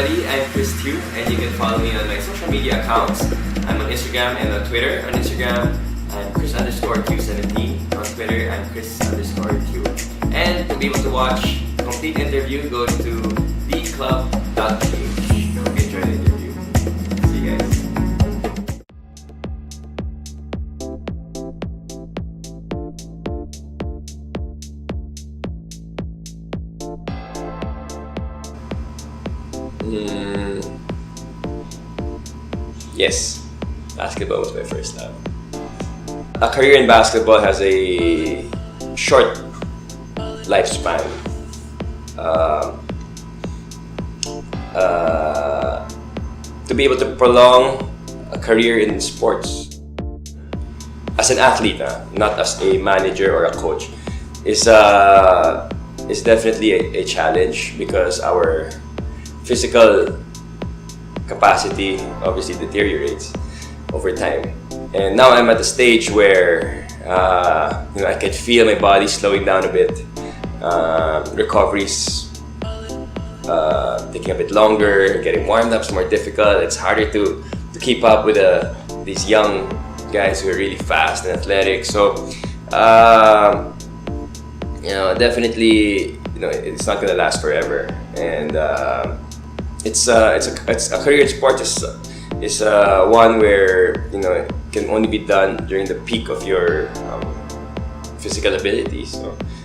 everybody, I'm Chris Tiu, and you can follow me on my social media accounts. I'm on Instagram and on Twitter. On Instagram, I'm Chris_Tiu17. On Twitter, I'm Chris_Tiu. And to be able to watch the complete interview, go to Dclub.Ch. Hope you enjoy the interview. See you guys. Yes, basketball was my first love. A career in basketball has a short lifespan. To be able to prolong a career in sports as an athlete, not as a manager or a coach, is definitely a challenge because our physical capacity obviously deteriorates over time. And now I'm at a stage where I can feel my body slowing down a bit. Recovery's taking a bit longer, getting warmed up is more difficult. It's harder to keep up with these young guys who are really fast and athletic. So definitely it's not gonna last forever. And it's a career in sports is one where it can only be done during the peak of your physical abilities.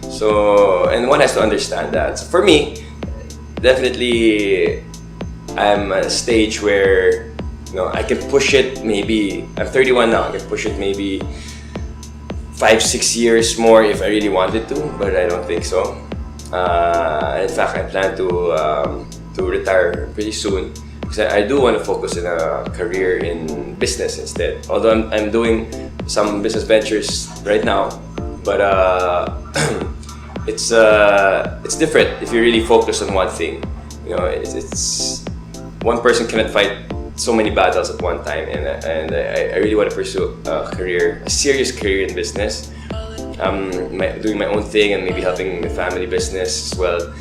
So and one has to understand that. So for me, definitely, I'm at a stage where I can push it. Maybe I'm 31 now. I can push it maybe 5-6 years more if I really wanted to, but I don't think so. In fact, I plan to retire pretty soon because I do want to focus on a career in business instead. Although I'm doing some business ventures right now, but it's different if you really focus on one thing. It's one person cannot fight so many battles at one time, and I really want to pursue a serious career in business. Doing my own thing and maybe helping the family business as well.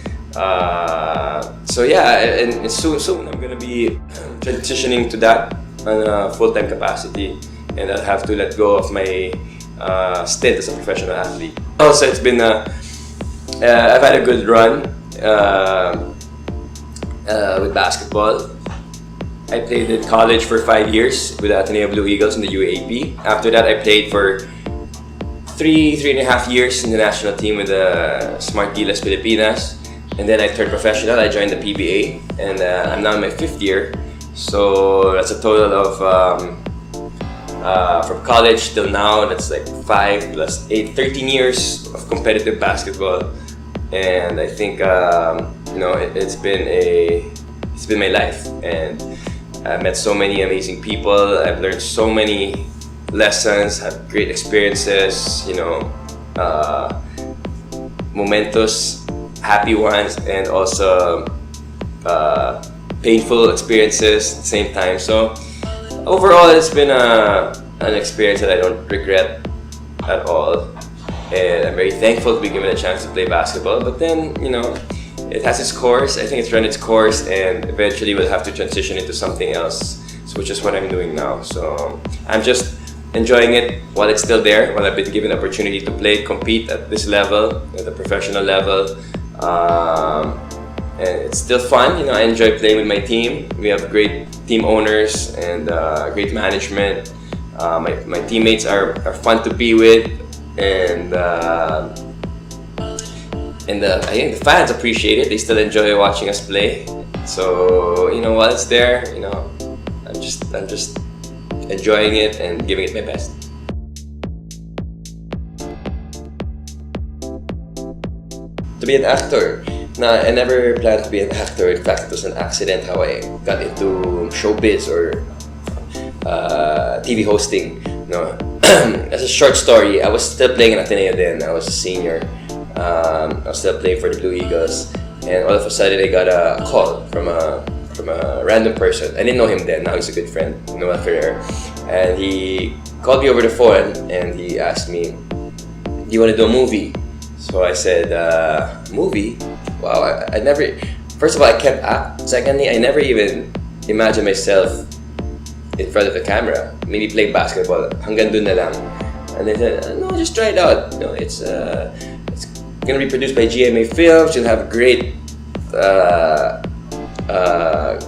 So yeah, and soon I'm gonna be transitioning to that on a full-time capacity, and I'll have to let go of my stint as a professional athlete. Also, it's been I've had a good run with basketball. I played in college for 5 years with Ateneo Blue Eagles in the UAAP. After that, I played for 3.5 years in the national team with the Smart Gilas Pilipinas. And then I turned professional. I joined the PBA, and I'm now in my 5th year. So that's a total of from college till now. That's like 5 + 8, 13 years of competitive basketball. And I think it's been my life, and I met so many amazing people. I've learned so many lessons, had great experiences. Momentous, happy ones, and also painful experiences at the same time. So overall, it's been an experience that I don't regret at all, and I'm very thankful to be given a chance to play basketball. But then it has its course. I think it's run its course, and eventually we'll have to transition into something else, which is what I'm doing now. So I'm just enjoying it while it's still there, while I've been given the opportunity to compete at this level, at the professional level. And it's still fun. I enjoy playing with my team. We have great team owners and great management. My teammates are fun to be with, and I think the fans appreciate it. They still enjoy watching us play. So while it's there, I'm just enjoying it and giving it my best. To be an actor. No, I never planned to be an actor. In fact, it was an accident how I got into showbiz or TV hosting. As a short story, I was still playing in Ateneo then. I was a senior. I was still playing for the Blue Eagles, and all of a sudden I got a call from a random person. I didn't know him then. Now he's a good friend, Noel Ferrer, and he called me over the phone and he asked me, "Do you want to do a movie?" So I said, "Movie? Wow, I never first of all, I kept act. Secondly, I never even imagined myself in front of the camera. Maybe play basketball. Hanggang dun na lang. And they said, no, just try it out. You know, it's gonna be produced by GMA Films. You'll have great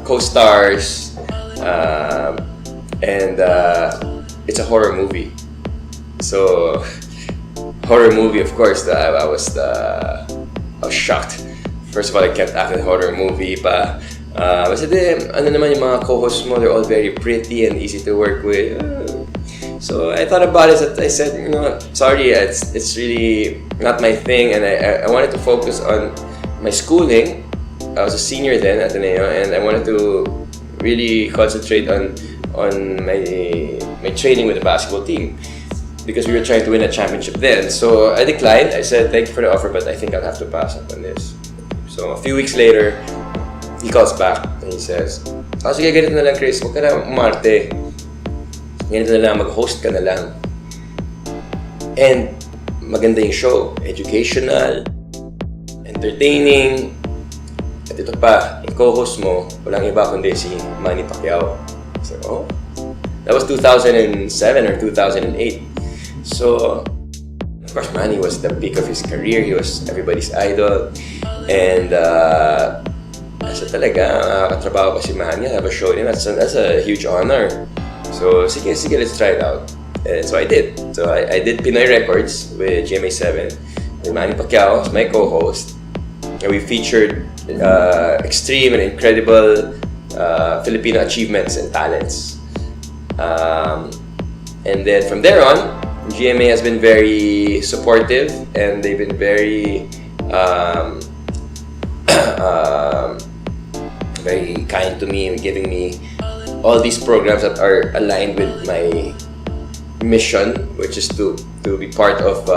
co-stars, and it's a horror movie. So, horror movie, of course. I was shocked. First of all, I kept acting horror movie pa. Kasi ano naman yung mga co-hosts mo, they're all very pretty and easy to work with. So I thought about it. I said, you know, sorry, it's really not my thing, and I wanted to focus on my schooling. I was a senior then at Ateneo, and I wanted to really concentrate on my training with the basketball team because we were trying to win a championship then. So I declined. I said, thank you for the offer, but I think I'll have to pass up on this. So a few weeks later, he calls back and he says, sige, ganito na lang, Chris, huwag ka na umarte. Ganito na lang, mag-host ka na lang. And maganda yung show. Educational, entertaining, at ito pa, yung co-host mo, walang iba kundi si Manny Pacquiao. So, that was 2007 or 2008. So, of course, Manny was the peak of his career. He was everybody's idol. And, asa talaga, katrabaho ko si Manny, have a show din. That's a huge honor. So, sige, let's try it out. And so I did. So I did Pinoy Records with GMA7, with Manny Pacquiao as my co-host. And we featured extreme and incredible Filipino achievements and talents. And then from there on, GMA has been very supportive, and they've been very very kind to me, giving me all these programs that are aligned with my mission, which is to be part of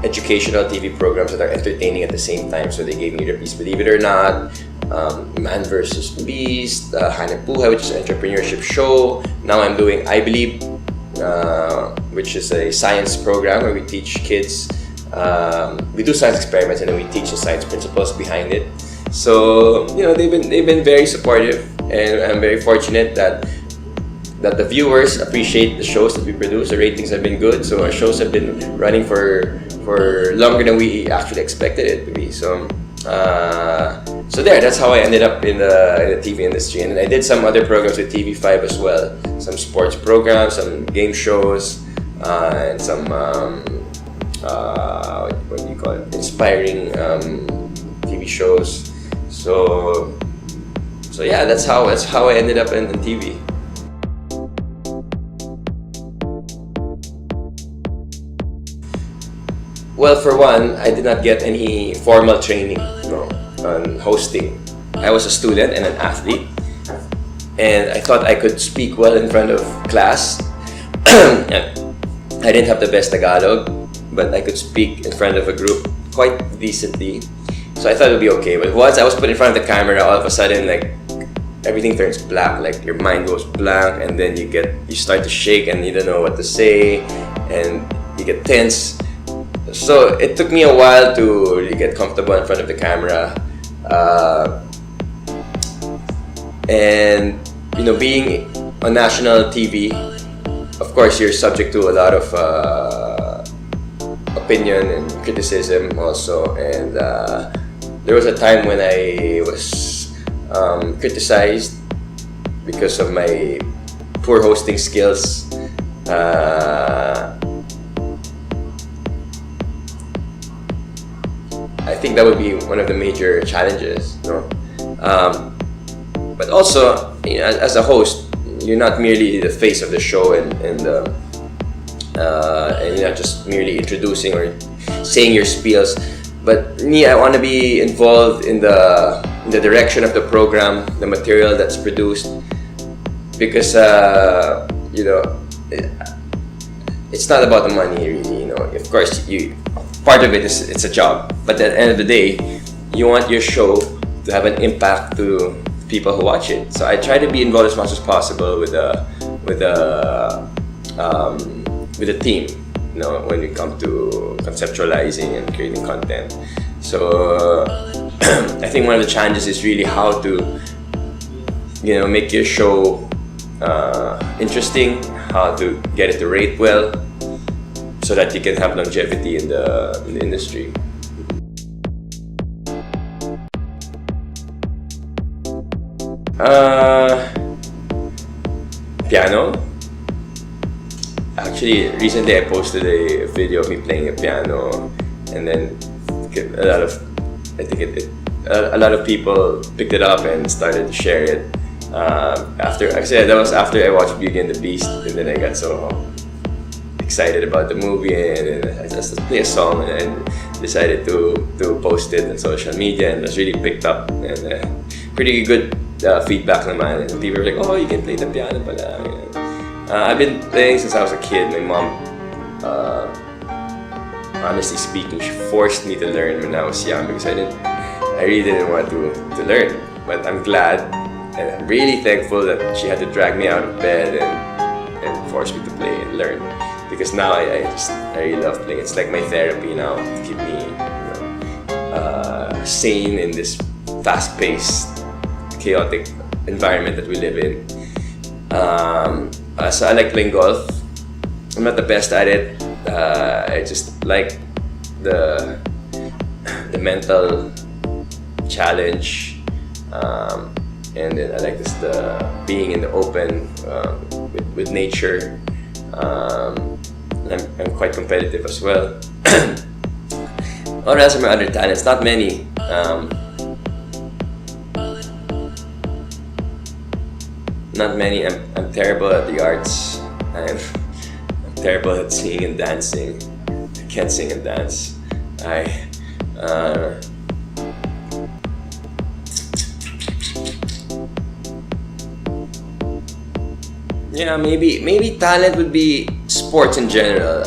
educational TV programs that are entertaining at the same time. So they gave me Please Believe It or Not, Man vs. Beast, Hanep Buhay, which is an entrepreneurship show. Now I'm doing I Believe, which is a science program where we teach kids. We do science experiments and then we teach the science principles behind it. So you know, they've been very supportive, and I'm very fortunate that the viewers appreciate the shows that we produce. The ratings have been good, so our shows have been running for longer than we actually expected it to be. So that's how I ended up in the TV industry. And then I did some other programs with TV5 as well, some sports programs, some game shows, and some what do you call it, inspiring TV shows. So yeah, that's how I ended up in TV. Well, for one, I did not get any formal training, on hosting. I was a student and an athlete, and I thought I could speak well in front of class. I didn't have the best Tagalog, but I could speak in front of a group quite decently. So I thought it would be okay. But once I was put in front of the camera, all of a sudden, like, everything turns black. Like, your mind goes blank, and then you start to shake, and you don't know what to say, and you get tense. So it took me a while to really get comfortable in front of the camera. And being on national TV, of course, you're subject to a lot of opinion and criticism also. And there was a time when I was criticized because of my poor hosting skills. I think that would be one of the major challenges, but also, as a host, you're not merely the face of the show, and you're not just merely introducing or saying your spiels. But me, I want to be involved in the direction of the program, the material that's produced, because it's not about the money, really. Of course, part of it is it's a job, but at the end of the day, you want your show to have an impact to people who watch it. So I try to be involved as much as possible with the team, when we come to conceptualizing and creating content. So I think one of the challenges is really how to, make your show interesting, how to get it to rate well, so that you can have longevity in the industry. Piano. Actually, recently I posted a video of me playing a piano, and then a lot of people picked it up and started to share it. That was after I watched Beauty and the Beast, and then I got so excited about the movie, and then I just play a song and decided to post it on social media, and it was really picked up, and pretty good feedback naman. And people were like, "Oh, you can play the piano pala." I've been playing since I was a kid. My mom, honestly speaking, she forced me to learn when I was young because I really didn't want to learn. But I'm glad and I'm really thankful that she had to drag me out of bed and force me to play and learn. Because now I really love playing. It's like my therapy now to keep me sane in this fast-paced, chaotic environment that we live in. So I like playing golf. I'm not the best at it. I just like the mental challenge, and then I like the being in the open with nature. I'm quite competitive as well. What else are my other talents? Not many. Not many. I'm terrible at the arts. I'm terrible at singing and dancing. I can't sing and dance. Yeah, maybe talent would be sports in general.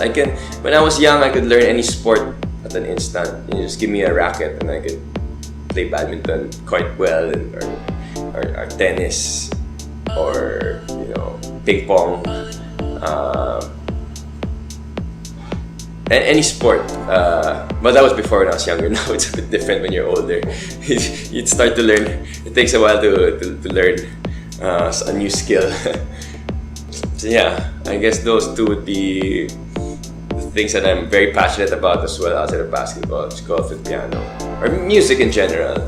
When I was young, I could learn any sport at an instant. You just give me a racket and I could play badminton quite well, or tennis, or ping pong, any sport. But that was before when I was younger. Now it's a bit different when you're older. You'd start to learn. It takes a while to learn a new skill. So yeah, I guess those two would be the things that I'm very passionate about as well outside of basketball, golf and piano, or music in general.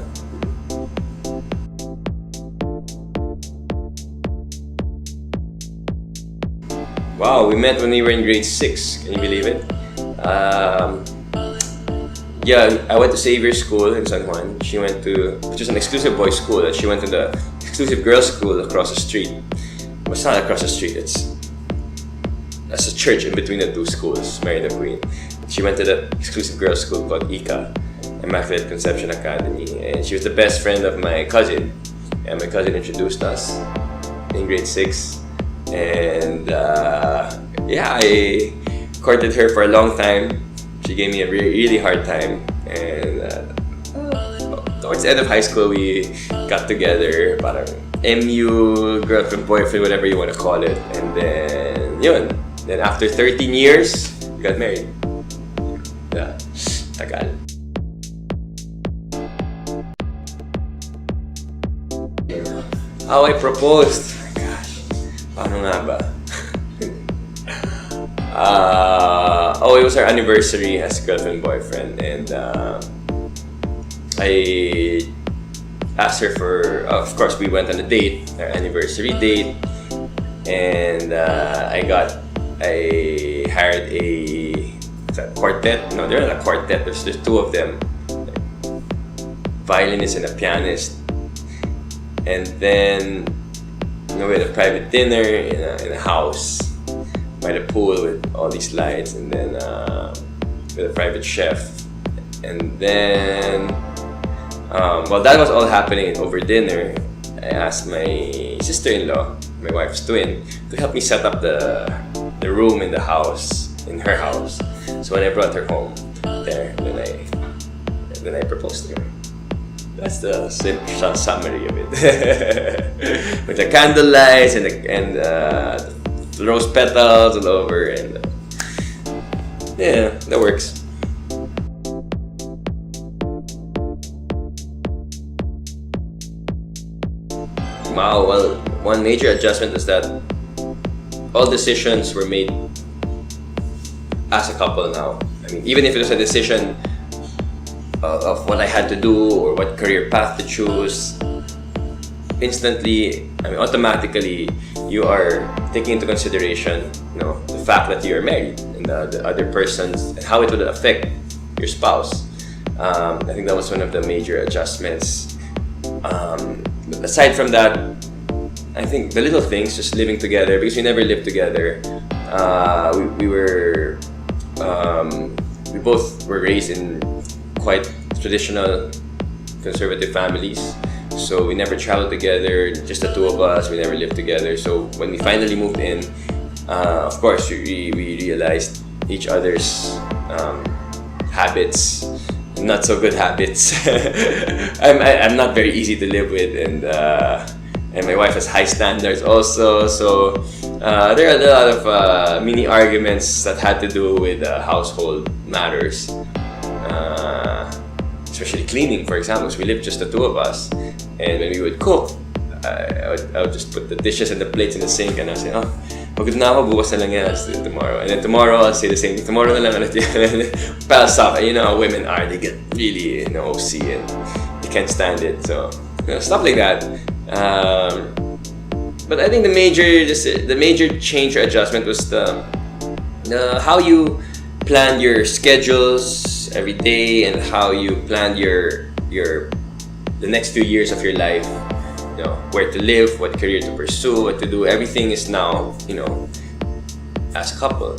Wow, we met when we were in grade 6. Can you believe it? Yeah, I went to Xavier School in San Juan. She went to, which is an exclusive boys' school, and she went to the exclusive girls' school across the street. Well, it's not across the street, that's a church in between the two schools, Mary the Queen. She went to the exclusive girls' school called ICA, Immaculate Conception Academy, and she was the best friend of my cousin. And my cousin introduced us in grade 6. And yeah, I courted her for a long time. She gave me a really hard time, and towards the end of high school we got together, parang MU, girlfriend, boyfriend, whatever you want to call it, and then yun. Then after 13 years, we got married. Yeah, tagal. How I proposed? Paano nga ba? It was our anniversary as girlfriend boyfriend, and I asked her for. Of course, we went on a date, our anniversary date, and I hired a quartet. No, they're not a quartet. There's two of them, violinist and a pianist, and then. We had a private dinner in a house by the pool with all these lights, and then with a private chef. And then, while that was all happening over dinner, I asked my sister-in-law, my wife's twin, to help me set up the room in the house, in her house. So when I brought her home there, then I proposed to her. That's the short summary of it. With the candle lights and the rose petals all over, and yeah, that works. Wow, well, one major adjustment is that all decisions were made as a couple now. I mean, even if it was a decision of what I had to do or what career path to choose, instantly, I mean, automatically, you are taking into consideration, the fact that you are married and the other person's and how it would affect your spouse. I think that was one of the major adjustments. But aside from that, I think the little things, just living together, because we never lived together. We both were raised in quite traditional conservative families, so we never traveled together, just the two of us. We never lived together. So when we finally moved in, of course we realized each other's habits, not so good habits. I'm not very easy to live with, and my wife has high standards also, so there are a lot of mini arguments that had to do with household matters, especially cleaning, for example. So we lived just the two of us, and when we would cook, I would just put the dishes and the plates in the sink, and I'd say, pagod na ako, bukas na lang yan, I'll do it tomorrow. And then tomorrow I'll say the same thing, tomorrow na lang ulit yan. Piles up, and how women are, they get really OC and they can't stand it, so stuff like that. But I think the major change or adjustment was the how you plan your schedules every day and how you plan the next few years of your life. Where to live, what career to pursue, what to do. Everything is now, as a couple.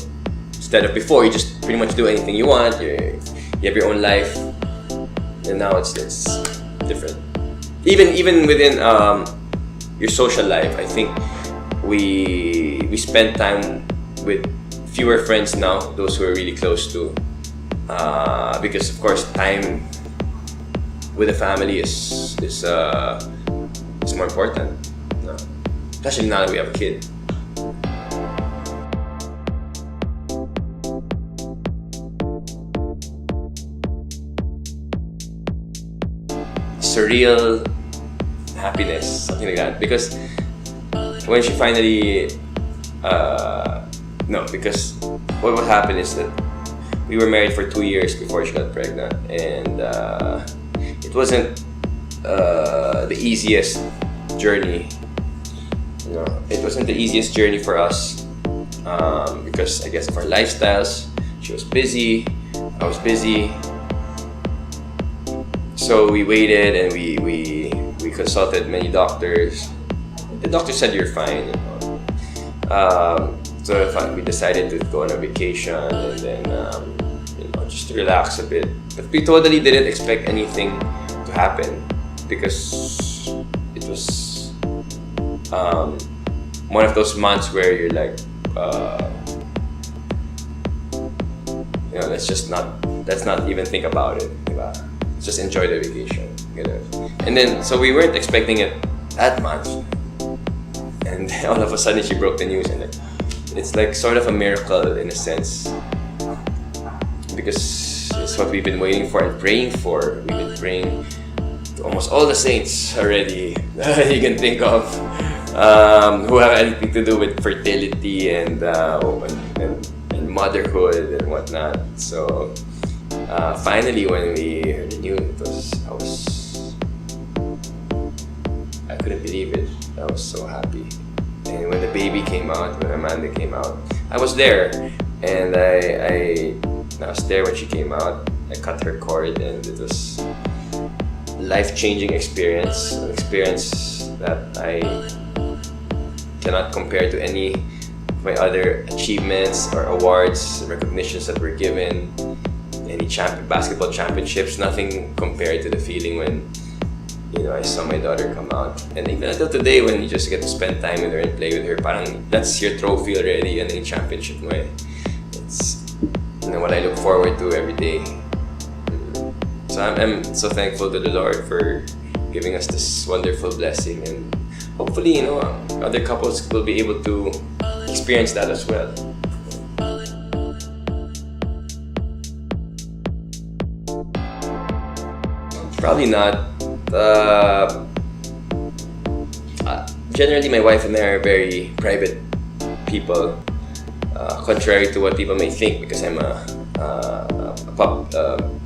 Instead of before, you just pretty much do anything you want. You have your own life, and now it's different. Even within your social life, I think we spend time with fewer friends now, those who are really close to, because of course time with the family is more important, especially now that we have a kid. Surreal happiness, something like that, because when she finally because what would happen is that we were married for 2 years before she got pregnant, and it wasn't the easiest journey. It wasn't the easiest journey for us, because I guess of our lifestyles. She was busy, I was busy, so we waited and we consulted many doctors. The doctor said you're fine. So we decided to go on a vacation and then just to relax a bit. But we totally didn't expect anything to happen, because it was one of those months where you're like, let's not even think about it. Let's just enjoy the vacation. And then, so we weren't expecting it that much. And then all of a sudden she broke the news, and it's like sort of a miracle in a sense, because it's what we've been waiting for and praying for. We've been praying to almost all the saints already that you can think of, who have anything to do with fertility and motherhood and whatnot. So finally, when we heard the news, I couldn't believe it. I was so happy. And when the baby came out, when Amanda came out, I was there, and I was there when she came out. I cut her cord, and it was a life-changing experience, an experience that I cannot compare to any of my other achievements or awards, recognitions that were given, any basketball championships. Nothing compared to the feeling when I saw my daughter come out. And even until today, when you just get to spend time with her and play with her, parang that's your trophy already, and yung championship mo. It's what I look forward to every day. So I'm so thankful to the Lord for giving us this wonderful blessing, and hopefully other couples will be able to experience that as well. Probably not. generally my wife and I are very private people, contrary to what people may think, because I'm a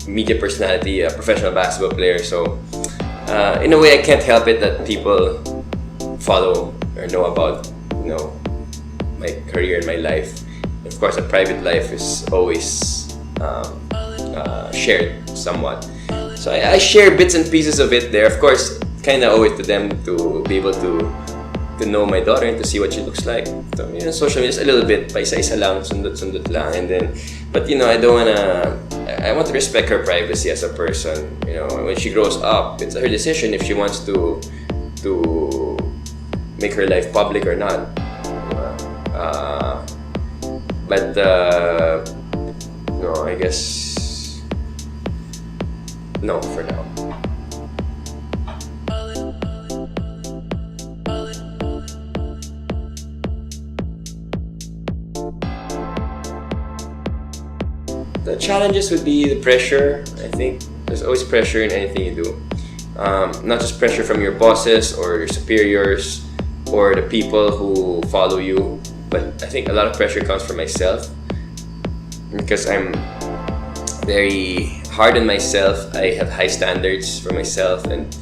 media personality, a professional basketball player. So in a way, I can't help it that people follow or know about, my career and my life. Of course, a private life is always shared somewhat. So I share bits and pieces of it there. Of course, kind of owe it to them to be able to know my daughter and to see what she looks like. So, social media is a little bit, paisa-isa lang, sundot-sundot lang, and then, but I want to respect her privacy as a person. When she grows up, it's her decision if she wants to make her life public or not. But no, I guess no for now. The challenges would be the pressure. I think there's always pressure in anything you do. Not just pressure from your bosses or your superiors or the people who follow you, but I think a lot of pressure comes from myself, because I'm very hard on myself. I have high standards for myself, and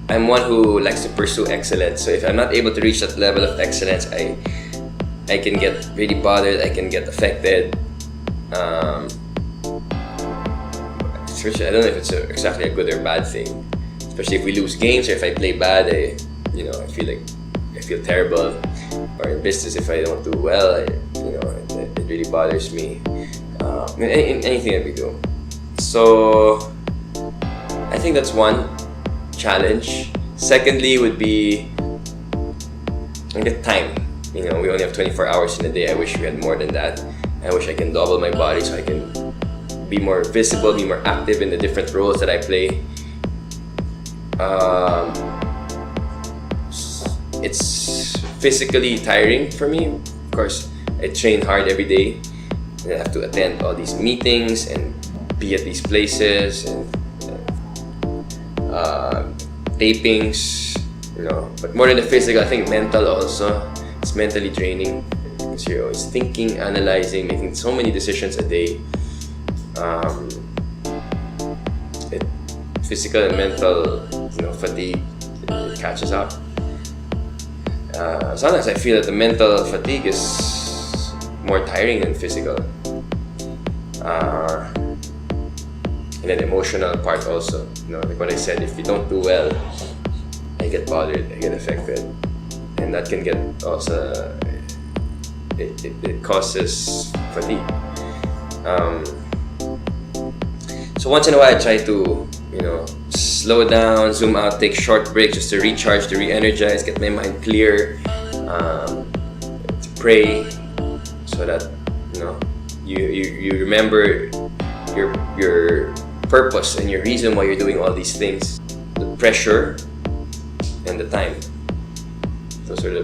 I'm one who likes to pursue excellence. So if I'm not able to reach that level of excellence, I can get really bothered, I can get affected. Especially, I don't know if it's exactly a good or bad thing. Especially if we lose games or if I play bad, I feel terrible. Or in business, if I don't do well, it really bothers me. In anything that we do. So I think that's one challenge. Secondly would be time. We only have 24 hours in a day. I wish we had more than that. I wish I can double my body so I can be more visible, be more active in the different roles that I play. It's physically tiring for me. Of course, I train hard every day, and I have to attend all these meetings and be at these places and tapings. But more than the physical, I think mental also. It's mentally draining because you're always thinking, analyzing, making so many decisions a day. Physical and mental, fatigue, it catches up. Sometimes I feel that the mental fatigue is more tiring than physical. And then the emotional part also. Like what I said, if you don't do well, I get bothered, I get affected. And that can get also, it causes fatigue. So once in a while I try to, slow down, zoom out, take short breaks just to recharge, to re-energize, get my mind clear, to pray, so that, you remember your purpose and your reason why you're doing all these things. The pressure and the time. Those are the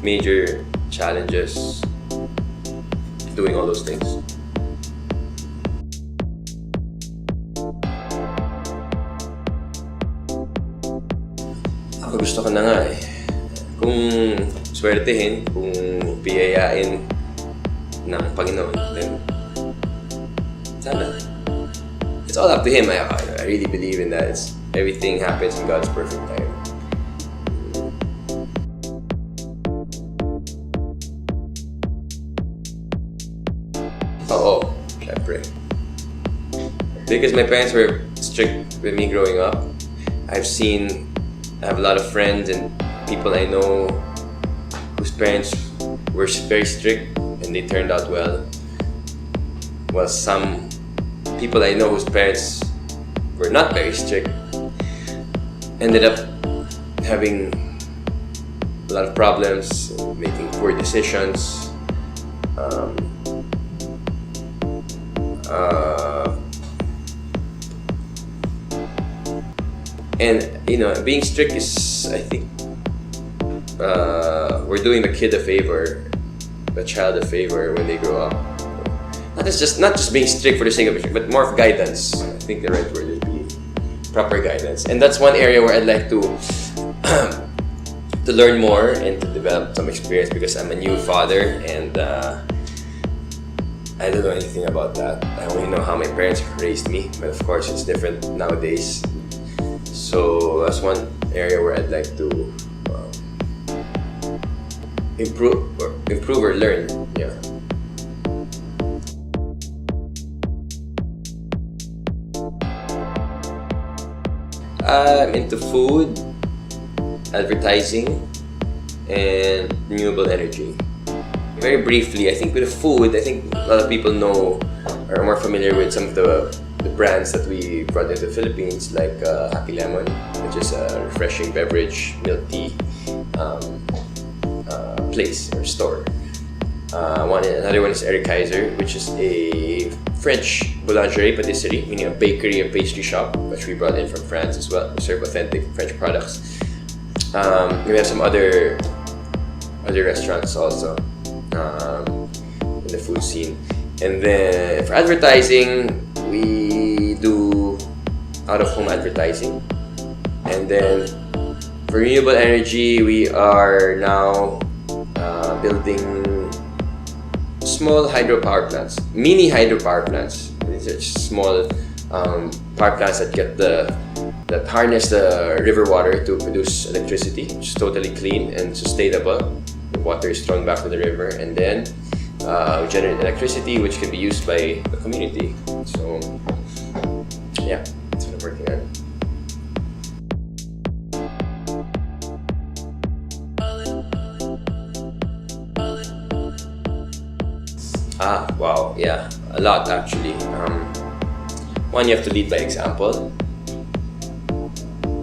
major challenges doing all those things. Ako gusto ko na nga eh. Kung swertehin, kung piyayain ng Panginoon, then sana. It's all up to Him. I really believe in that. Everything happens in God's perfect time. Oo, syempre. Because my parents were strict with me growing up, I have a lot of friends and people I know whose parents were very strict and they turned out well. While some people I know whose parents were not very strict ended up having a lot of problems, making poor decisions. And being strict is, I think, we're doing the kid a favor, the child a favor when they grow up. Not just being strict for the sake of it, but more of guidance. I think the right word would be proper guidance. And that's one area where I'd like to to learn more and to develop some experience, because I'm a new father and I don't know anything about that. I only know how my parents raised me, but of course it's different nowadays. So that's one area where I'd like to improve or learn. Yeah. I'm into food, advertising, and renewable energy. Very briefly, I think with the food, I think a lot of people know or are more familiar with some of the brands that we brought into the Philippines, like Happy Lemon, which is a refreshing beverage, milk tea place or store. Another one is Eric Kaiser, which is a French boulangerie patisserie, meaning a bakery and pastry shop, which we brought in from France as well. We serve authentic French products. We have some other restaurants also in the food scene. And then for advertising, we do out-of-home advertising. And then for renewable energy, we are now building small hydropower plants, mini hydropower plants. These are small power plants that harness the river water to produce electricity, which is totally clean and sustainable. The water is thrown back to the river, and then we generate electricity, which can be used by the community. So, yeah, that's what I'm working on. Wow, yeah, a lot actually. One, you have to lead by example.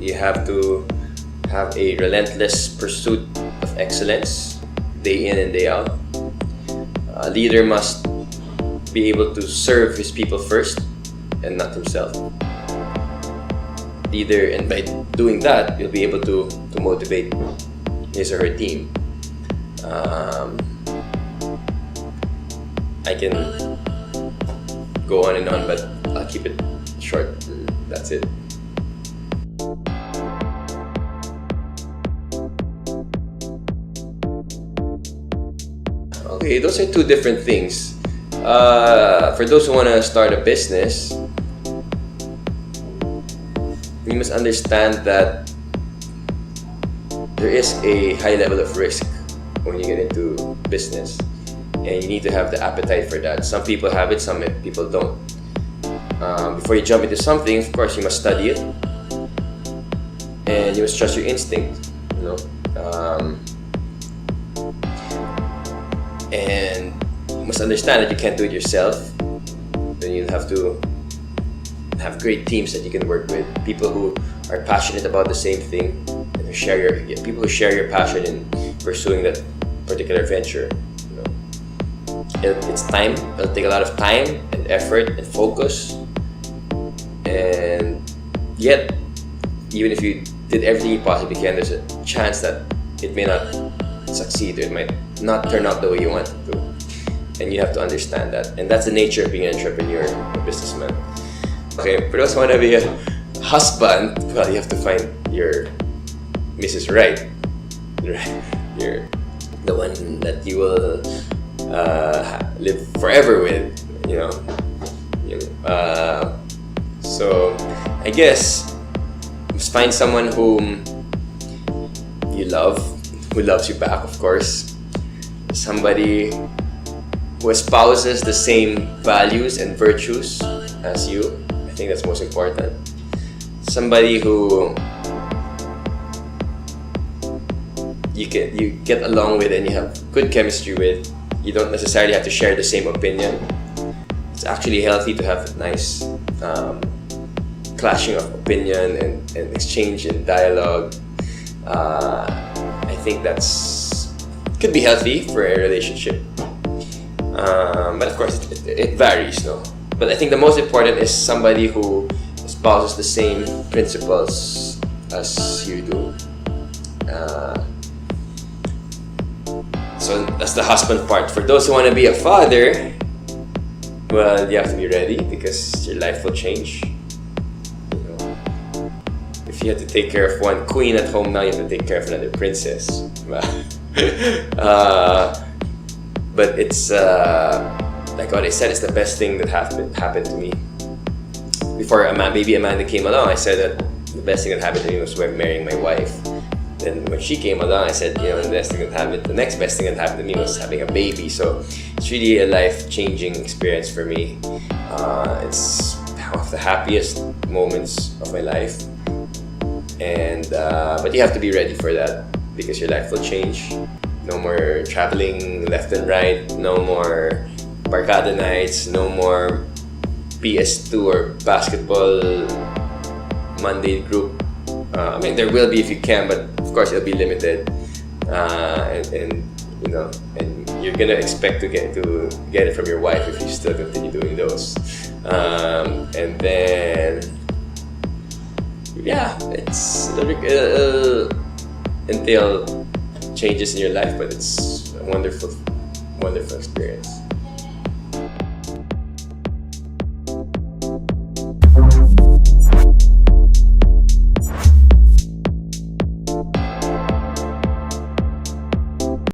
You have to have a relentless pursuit of excellence, day in and day out. A leader must be able to serve his people first and not himself. And by doing that, you'll be able to motivate his or her team. I can go on and on, but I'll keep it short. That's it. Okay, those are two different things. For those who want to start a business, you must understand that there is a high level of risk when you get into business. And you need to have the appetite for that. Some people have it, some people don't. Before you jump into something, of course, you must study it, and you must trust your instinct. And you must understand that you can't do it yourself. Then you'll have to have great teams that you can work with. People who are passionate about the same thing, and people who share your passion in pursuing that particular venture. It's time. It'll take a lot of time and effort and focus, and yet, even if you did everything you possibly can, there's a chance that it may not succeed, or it might not turn out the way you want it to. And you have to understand that, and that's the nature of being an entrepreneur, a businessman. Okay, for those who want to be a husband, well, you have to find your Mrs. Right. You're the one that you will live forever with, so I guess just find someone whom you love, who loves you back, of course. Somebody who espouses the same values and virtues as you. I think that's most important. Somebody who you get along with and you have good chemistry with. You don't necessarily have to share the same opinion. It's actually healthy to have a nice clashing of opinion and exchange and dialogue. I think that's could be healthy for a relationship. But of course, it varies, no? But I think the most important is somebody who espouses the same principles as you do. So that's the husband part. For those who want to be a father, well, you have to be ready because your life will change. If if you had to take care of one queen at home, now you have to take care of another princess. But it's like what I said, it's the best thing that happened to me. Before baby Amanda came along, I said that the best thing that happened to me was when marrying my wife. Then when she came along, I said, the next best thing that happened to me was having a baby. So it's really a life-changing experience for me. It's one of the happiest moments of my life. And but you have to be ready for that, because your life will change. No more traveling left and right. No more barkada nights. No more PS2 or basketball Monday group. I mean, there will be if you can, but of course it'll be limited. And you're gonna expect to get it from your wife if you still continue doing those. And then it'll entail changes in your life, but it's a wonderful experience.